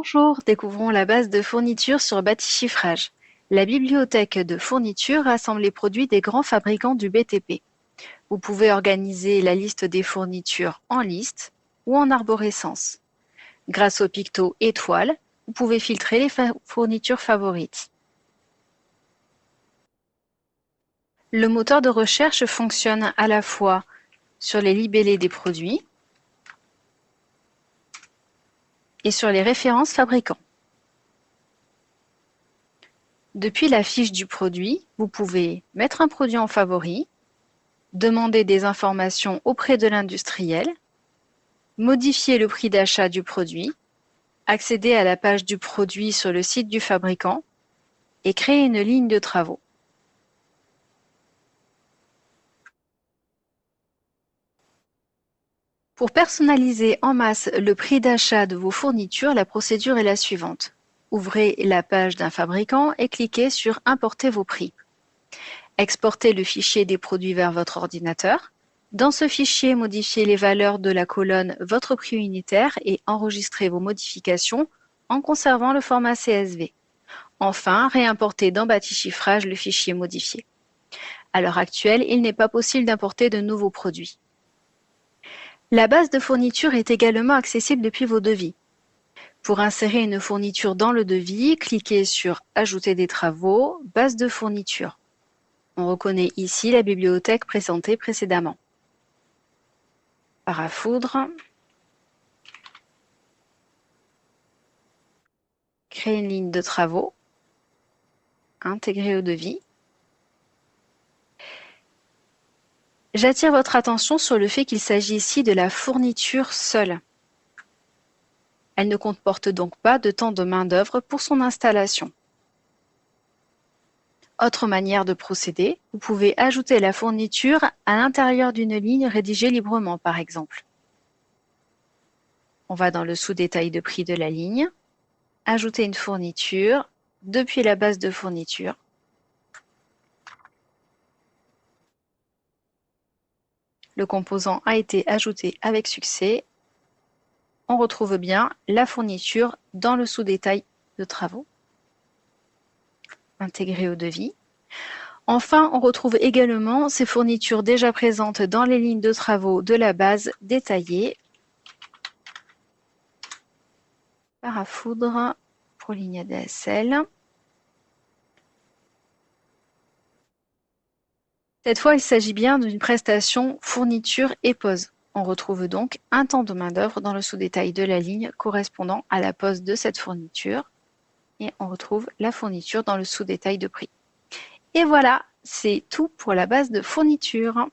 Bonjour, découvrons la base de fournitures sur Batichiffrage. La bibliothèque de fournitures rassemble les produits des grands fabricants du BTP. Vous pouvez organiser la liste des fournitures en liste ou en arborescence. Grâce au picto étoile, vous pouvez filtrer les fournitures favorites. Le moteur de recherche fonctionne à la fois sur les libellés des produits et sur les références fabricants. Depuis la fiche du produit, vous pouvez mettre un produit en favori, demander des informations auprès de l'industriel, modifier le prix d'achat du produit, accéder à la page du produit sur le site du fabricant et créer une ligne de travaux. Pour personnaliser en masse le prix d'achat de vos fournitures, la procédure est la suivante. Ouvrez la page d'un fabricant et cliquez sur « Importer vos prix ». Exportez le fichier des produits vers votre ordinateur. Dans ce fichier, modifiez les valeurs de la colonne « Votre prix unitaire » et enregistrez vos modifications en conservant le format CSV. Enfin, réimportez dans Batichiffrage le fichier modifié. À l'heure actuelle, il n'est pas possible d'importer de nouveaux produits. La base de fourniture est également accessible depuis vos devis. Pour insérer une fourniture dans le devis, cliquez sur « Ajouter des travaux »,« Base de fourniture ». On reconnaît ici la bibliothèque présentée précédemment. Parafoudre. Créer une ligne de travaux. Intégrer au devis. J'attire votre attention sur le fait qu'il s'agit ici de la fourniture seule. Elle ne comporte donc pas de temps de main-d'œuvre pour son installation. Autre manière de procéder, vous pouvez ajouter la fourniture à l'intérieur d'une ligne rédigée librement, par exemple. On va dans le sous-détail de prix de la ligne, ajouter une fourniture depuis la base de fourniture. Le composant a été ajouté avec succès. On retrouve bien la fourniture dans le sous-détail de travaux. Intégrer au devis. Enfin, on retrouve également ces fournitures déjà présentes dans les lignes de travaux de la base détaillée. Parafoudre pour ligne ADSL. Cette fois, il s'agit bien d'une prestation fourniture et pose. On retrouve donc un temps de main-d'œuvre dans le sous-détail de la ligne correspondant à la pose de cette fourniture. Et on retrouve la fourniture dans le sous-détail de prix. Et voilà, c'est tout pour la base de fourniture.